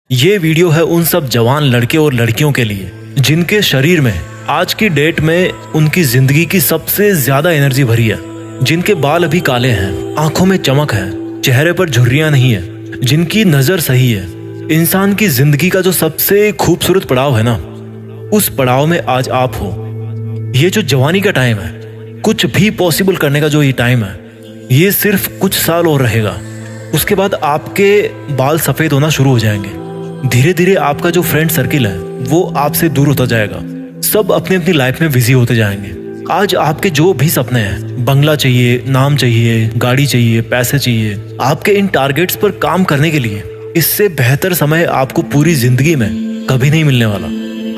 ये वीडियो है उन सब जवान लड़के और लड़कियों के लिए जिनके शरीर में आज की डेट में उनकी जिंदगी की सबसे ज्यादा एनर्जी भरी है, जिनके बाल अभी काले हैं, आंखों में चमक है, चेहरे पर झुर्रियां नहीं है, जिनकी नजर सही है। इंसान की जिंदगी का जो सबसे खूबसूरत पड़ाव है ना, उस पड़ाव में आज आप हो। ये जो जवानी का टाइम है, कुछ भी पॉसिबल करने का जो ये टाइम है, ये सिर्फ कुछ साल और रहेगा। उसके बाद आपके बाल सफेद होना शुरू हो जाएंगे। धीरे धीरे आपका जो फ्रेंड सर्किल है वो आपसे दूर होता जाएगा। सब अपनी अपनी लाइफ में बिजी होते जाएंगे। आज आपके जो भी सपने हैं, बंगला चाहिए, नाम चाहिए, गाड़ी चाहिए, पैसे चाहिए, आपके इन टारगेट्स पर काम करने के लिए इससे बेहतर समय आपको पूरी जिंदगी में कभी नहीं मिलने वाला।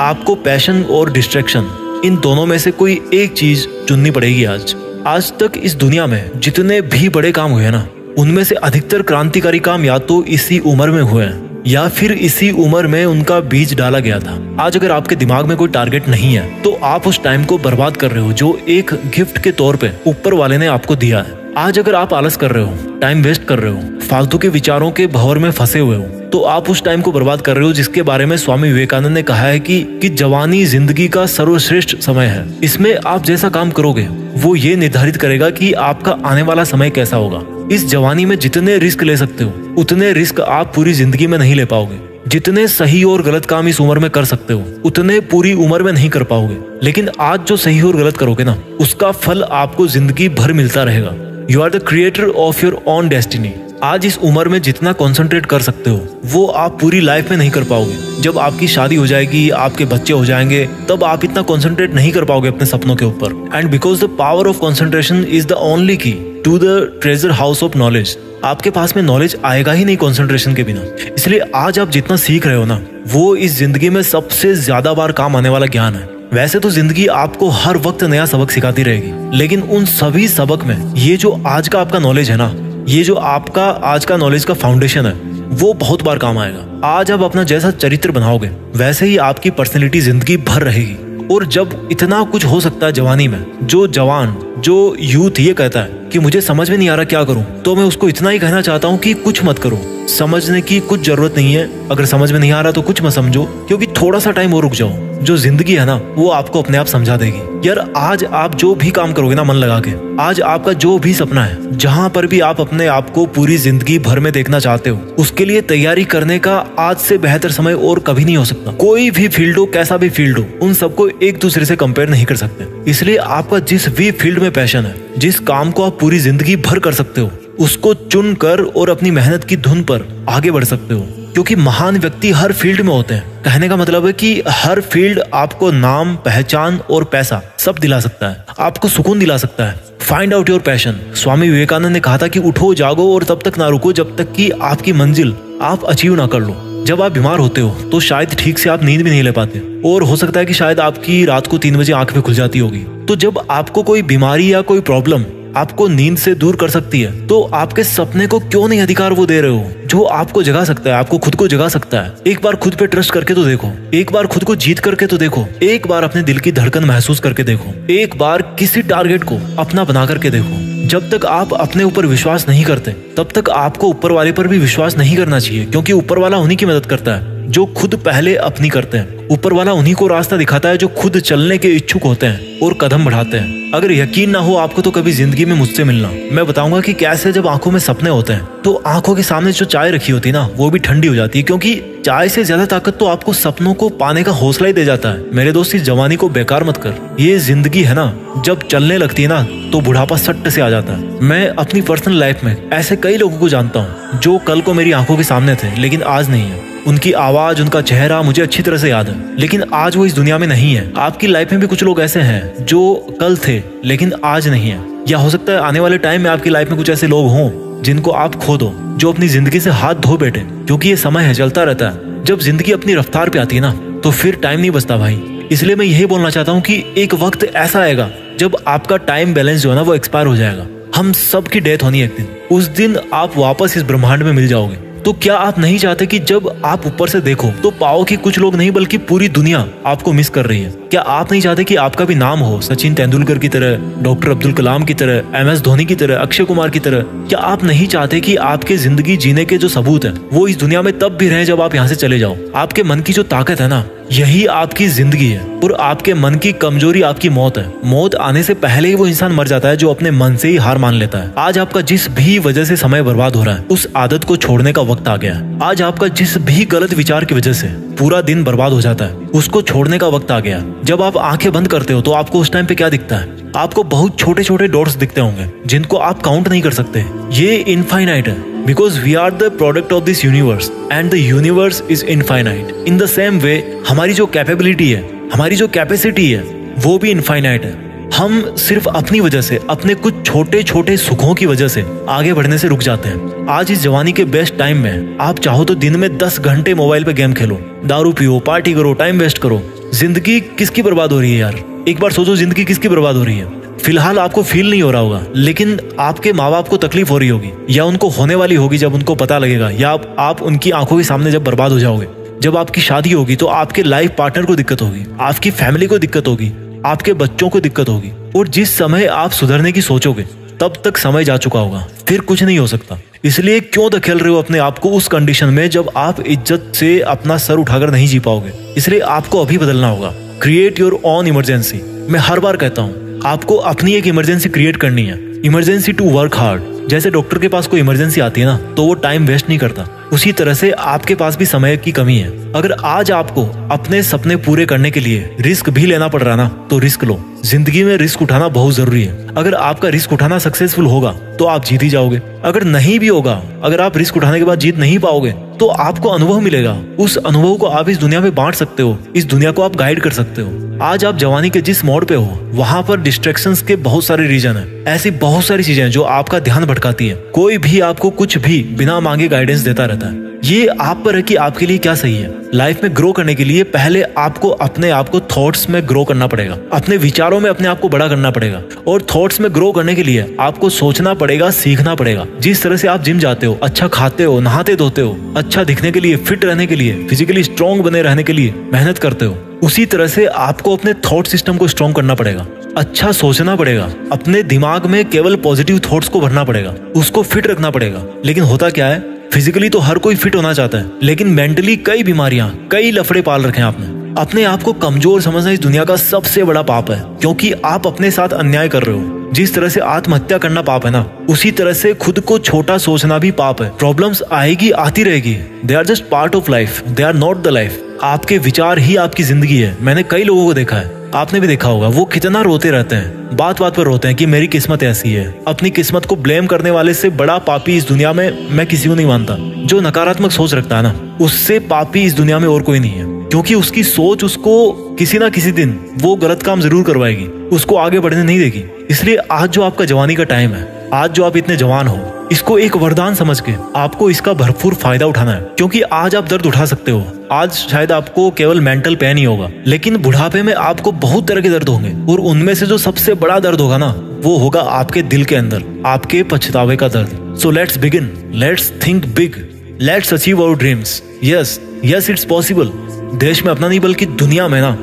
आपको पैशन और डिस्ट्रैक्शन, इन दोनों में से कोई एक चीज चुननी पड़ेगी। आज तक इस दुनिया में जितने भी बड़े काम हुए ना, उनमें से अधिकतर क्रांतिकारी काम या तो इसी उम्र में हुए हैं या फिर इसी उम्र में उनका बीज डाला गया था। आज अगर आपके दिमाग में कोई टारगेट नहीं है तो आप उस टाइम को बर्बाद कर रहे हो जो एक गिफ्ट के तौर पे ऊपर वाले ने आपको दिया है। आज अगर आप आलस कर रहे हो, टाइम वेस्ट कर रहे हो, फालतू के विचारों के भंवर में फंसे हुए हो, तो आप उस टाइम को बर्बाद कर रहे हो जिसके बारे में स्वामी विवेकानंद ने कहा है कि जवानी जिंदगी का सर्वश्रेष्ठ समय है। इसमें आप जैसा काम करोगे वो ये निर्धारित करेगा कि आपका आने वाला समय कैसा होगा। इस जवानी में जितने रिस्क ले सकते हो उतने रिस्क आप पूरी जिंदगी में नहीं ले पाओगे। जितने सही और गलत काम इस उम्र में कर सकते हो उतने पूरी उम्र में नहीं कर पाओगे। लेकिन आज जो सही और गलत करोगे ना, उसका फल आपको जिंदगी भर मिलता रहेगा। You are the creator of your own destiny. आज इस उम्र में जितना कंसंट्रेट कर सकते हो वो आप पूरी लाइफ में नहीं कर पाओगे। जब आपकी शादी हो जाएगी, आपके बच्चे हो जाएंगे, तब आप इतना कंसंट्रेट नहीं कर पाओगे अपने सपनों के ऊपर। And because the power of concentration is the only key to the treasure house of knowledge. आपके पास में नॉलेज आएगा ही नहीं कंसंट्रेशन के बिना। इसलिए आज आप जितना सीख रहे हो ना, वो इस जिंदगी में सबसे ज्यादा बार काम आने वाला ज्ञान है। वैसे तो जिंदगी आपको हर वक्त नया सबक सिखाती रहेगी, लेकिन उन सभी सबक में ये जो आज का आपका नॉलेज है ना, ये जो आपका आज का नॉलेज का फाउंडेशन है, वो बहुत बार काम आएगा। आज आप अपना जैसा चरित्र बनाओगे वैसे ही आपकी पर्सनैलिटी जिंदगी भर रहेगी। और जब इतना कुछ हो सकता है जवानी में, जो जवान, जो यूथ ये कहता है कि मुझे समझ में नहीं आ रहा क्या करूं, तो मैं उसको इतना ही कहना चाहता हूं कि कुछ मत करो। समझने की कुछ जरूरत नहीं है। अगर समझ में नहीं आ रहा तो कुछ मत समझो, क्योंकि थोड़ा सा टाइम और रुक जाओ। जो जिंदगी है ना, वो आपको अपने आप समझा देगी। यार आज आप जो भी काम करोगे ना मन लगा के, आज आपका जो भी सपना है, जहां पर भी आप अपने आप को पूरी जिंदगी भर में देखना चाहते हो, उसके लिए तैयारी करने का आज से बेहतर समय और कभी नहीं हो सकता। कोई भी फील्ड हो, कैसा भी फील्ड हो, उन सबको एक दूसरे से कंपेयर नहीं कर सकते। इसलिए आपका जिस भी फील्ड में पैशन है, जिस काम को आप पूरी जिंदगी भर कर सकते हो, उसको चुन कर और अपनी मेहनत की धुन पर आगे बढ़ सकते हो। क्योंकि महान व्यक्ति हर फील्ड में होते हैं। कहने का मतलब है कि हर फील्ड आपको नाम, पहचान और पैसा सब दिला सकता है, आपको सुकून दिला सकता है। Find out your passion. Swami Vivekananda ने कहा था कि उठो, जागो और तब तक ना रुको जब तक कि आपकी मंजिल आप अचीव ना कर लो। जब आप बीमार होते हो तो शायद ठीक से आप नींद भी नहीं ले पाते, और हो सकता है कि शायद आपकी रात को 3 बजे आंख भी खुल जाती होगी। तो जब आपको कोई बीमारी या कोई प्रॉब्लम आपको नींद से दूर कर सकती है, तो आपके सपने को क्यों नहीं अधिकार वो दे रहे हो जो आपको जगा सकता है, आपको खुद को जगा सकता है। एक बार खुद पे ट्रस्ट करके तो देखो, एक बार खुद को जीत करके तो देखो, एक बार अपने दिल की धड़कन महसूस करके देखो, एक बार किसी टारगेट को अपना बना करके देखो। जब तक आप अपने ऊपर विश्वास नहीं करते, तब तक आपको ऊपर वाले पर भी विश्वास नहीं करना चाहिए, क्योंकि ऊपर वाला उन्हीं की मदद करता है जो खुद पहले अपनी करते हैं। ऊपर वाला उन्हीं को रास्ता दिखाता है जो खुद चलने के इच्छुक होते हैं और कदम बढ़ाते हैं। अगर यकीन ना हो आपको तो कभी जिंदगी में मुझसे मिलना, मैं बताऊंगा कि कैसे जब आंखों में सपने होते हैं तो आंखों के सामने जो चाय रखी होती है ना, वो भी ठंडी हो जाती है। क्योंकि चाय से ज्यादा ताकत तो आपको सपनों को पाने का हौसला ही दे जाता है। मेरे दोस्त, इस जवानी को बेकार मत कर। ये जिंदगी है ना, जब चलने लगती है ना तो बुढ़ापा सट्ट से आ जाता है। मैं अपनी पर्सनल लाइफ में ऐसे कई लोगों को जानता हूँ जो कल को मेरी आंखों के सामने थे लेकिन आज नहीं है। उनकी आवाज, उनका चेहरा मुझे अच्छी तरह से याद है, लेकिन आज वो इस दुनिया में नहीं है। आपकी लाइफ में भी कुछ लोग ऐसे हैं जो कल थे लेकिन आज नहीं है। या हो सकता है आने वाले टाइम में आपकी लाइफ में कुछ ऐसे लोग हों जिनको आप खो दो, जो अपनी जिंदगी से हाथ धो बैठे। क्योंकि ये समय है, चलता रहता है। जब जिंदगी अपनी रफ्तार पे आती है ना, तो फिर टाइम नहीं बचता भाई। इसलिए मैं यही बोलना चाहता हूँ कि एक वक्त ऐसा आएगा जब आपका टाइम बैलेंस जो है ना, वो एक्सपायर हो जाएगा। हम सब की डेथ होनी है एक दिन। उस दिन आप वापस इस ब्रह्मांड में मिल जाओगे। तो क्या आप नहीं चाहते कि जब आप ऊपर से देखो तो पाओ कि कुछ लोग नहीं बल्कि पूरी दुनिया आपको मिस कर रही है? क्या आप नहीं चाहते कि आपका भी नाम हो सचिन तेंदुलकर की तरह, डॉक्टर अब्दुल कलाम की तरह, MS धोनी की तरह, अक्षय कुमार की तरह? क्या आप नहीं चाहते कि आपके जिंदगी जीने के जो सबूत है वो इस दुनिया में तब भी रहे जब आप यहाँ से चले जाओ? आपके मन की जो ताकत है ना, यही आपकी जिंदगी है, और आपके मन की कमजोरी आपकी मौत है। मौत आने से पहले ही वो इंसान मर जाता है जो अपने मन से ही हार मान लेता है। आज आपका जिस भी वजह से समय बर्बाद हो रहा है, उस आदत को छोड़ने का वक्त आ गया है। आज आपका जिस भी गलत विचार की वजह से पूरा दिन बर्बाद हो जाता है, उसको छोड़ने का वक्त आ गया। जब आप आंखें बंद करते हो तो आपको उस टाइम पे क्या दिखता है? आपको बहुत छोटे छोटे डॉट्स दिखते होंगे जिनको आप काउंट नहीं कर सकते। ये इनफाइनाइट है, because we are the product of this universe and the universe is infinite. In the same way, हमारी जो कैपेबिलिटी है, हमारी जो कैपेसिटी है, वो भी इनफाइनाइट है। हम सिर्फ अपनी वजह से, अपने कुछ छोटे छोटे सुखों की वजह से आगे बढ़ने से रुक जाते हैं। आज इस जवानी के बेस्ट टाइम में आप चाहो तो दिन में 10 घंटे मोबाइल पे गेम खेलो, दारू पियो, पार्टी करो, टाइम वेस्ट करो। जिंदगी किसकी बर्बाद हो रही है यार? एक बार सोचो, जिंदगी किसकी बर्बाद हो रही है? फिलहाल आपको फील नहीं हो रहा होगा, लेकिन आपके माँ बाप को तकलीफ हो रही होगी, या उनको होने वाली होगी जब उनको पता लगेगा, या आप उनकी आंखों के सामने जब बर्बाद हो जाओगे। जब आपकी शादी होगी तो आपके लाइफ पार्टनर को दिक्कत होगी, आपकी फैमिली को दिक्कत होगी, आपके बच्चों को दिक्कत होगी। और जिस समय आप सुधरने की सोचोगे तब तक समय जा चुका होगा, फिर कुछ नहीं हो सकता। इसलिए क्यों धकेल रहे हो अपने आप को उस कंडीशन में जब आप इज्जत से अपना सर उठाकर नहीं जी पाओगे? इसलिए आपको अभी बदलना होगा। Create your own emergency. मैं हर बार कहता हूँ, आपको अपनी एक इमरजेंसी क्रिएट करनी है। Emergency to work hard. जैसे डॉक्टर के पास कोई इमरजेंसी आती है ना, तो वो टाइम वेस्ट नहीं करता, उसी तरह से आपके पास भी समय की कमी है। अगर आज आपको अपने सपने पूरे करने के लिए रिस्क भी लेना पड़ रहा ना, तो रिस्क लो। जिंदगी में रिस्क उठाना बहुत जरूरी है। अगर आपका रिस्क उठाना सक्सेसफुल होगा तो आप जीत ही जाओगे। अगर नहीं भी होगा, अगर आप रिस्क उठाने के बाद जीत नहीं पाओगे, तो आपको अनुभव मिलेगा। उस अनुभव को आप इस दुनिया में बांट सकते हो, इस दुनिया को आप गाइड कर सकते हो। आज आप जवानी के जिस मोड़ पे हो, वहां पर डिस्ट्रैक्शंस के बहुत सारे रीजन है। ऐसी बहुत सारी चीजें जो आपका ध्यान भटकाती है। कोई भी आपको कुछ भी बिना मांगे गाइडेंस देता रहता है। ये आप पर है कि आपके लिए क्या सही है। लाइफ में ग्रो करने के लिए पहले आपको अपने आप को थॉट्स में ग्रो करना पड़ेगा, अपने विचारों में अपने आप को बड़ा करना पड़ेगा। और थॉट्स में ग्रो करने के लिए आपको सोचना पड़ेगा, सीखना पड़ेगा। जिस तरह से आप जिम जाते हो, अच्छा खाते हो, नहाते धोते हो, अच्छा दिखने के लिए, फिट रहने के लिए, फिजिकली स्ट्रॉन्ग बने रहने के लिए मेहनत करते हो, उसी तरह से आपको अपने थॉट सिस्टम को स्ट्रॉन्ग करना पड़ेगा। अच्छा सोचना पड़ेगा, अपने दिमाग में केवल पॉजिटिव थॉट्स को भरना पड़ेगा, उसको फिट रखना पड़ेगा। लेकिन होता क्या है, फिजिकली तो हर कोई फिट होना चाहता है, लेकिन मेंटली कई बीमारियां, कई लफड़े पाल रखे हैं आपने। अपने आप को कमजोर समझना इस दुनिया का सबसे बड़ा पाप है, क्योंकि आप अपने साथ अन्याय कर रहे हो। जिस तरह से आत्महत्या करना पाप है ना, उसी तरह से खुद को छोटा सोचना भी पाप है। प्रॉब्लम्स आएगी, आती रहेगी। They are just part of life, they are not the life. आपके विचार ही आपकी जिंदगी है। मैंने कई लोगों को देखा है, आपने भी देखा होगा, वो कितना रोते रहते हैं, बात बात पर रोते हैं कि मेरी किस्मत ऐसी है। अपनी किस्मत को ब्लेम करने वाले से बड़ा पापी इस दुनिया में मैं किसी को नहीं मानता। जो नकारात्मक सोच रखता है ना, उससे पापी इस दुनिया में और कोई नहीं है, क्योंकि उसकी सोच उसको किसी ना किसी दिन वो गलत काम जरूर करवाएगी, उसको आगे बढ़ने नहीं देगी। इसलिए आज जो आपका जवानी का टाइम है, आज जो आप इतने जवान हो, इसको एक वरदान समझ के आपको इसका भरपूर फायदा उठाना है। क्योंकि आज आप दर्द उठा सकते हो। आज शायद आपको केवल मेंटल पेन ही होगा, लेकिन बुढ़ापे में आपको बहुत तरह के दर्द होंगे, और उनमें से जो सबसे बड़ा दर्द होगा ना, वो होगा आपके दिल के अंदर, आपके पछतावे का दर्द। So let's begin, let's think big, let's achieve our dreams. Yes yes, it's possible. देश में अपना नहीं बल्कि दुनिया में ना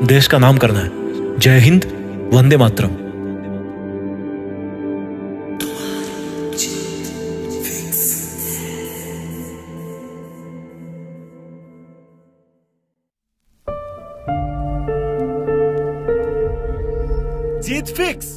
देश का नाम करना है। जय हिंद, वंदे मातरम। जीत फिक्स।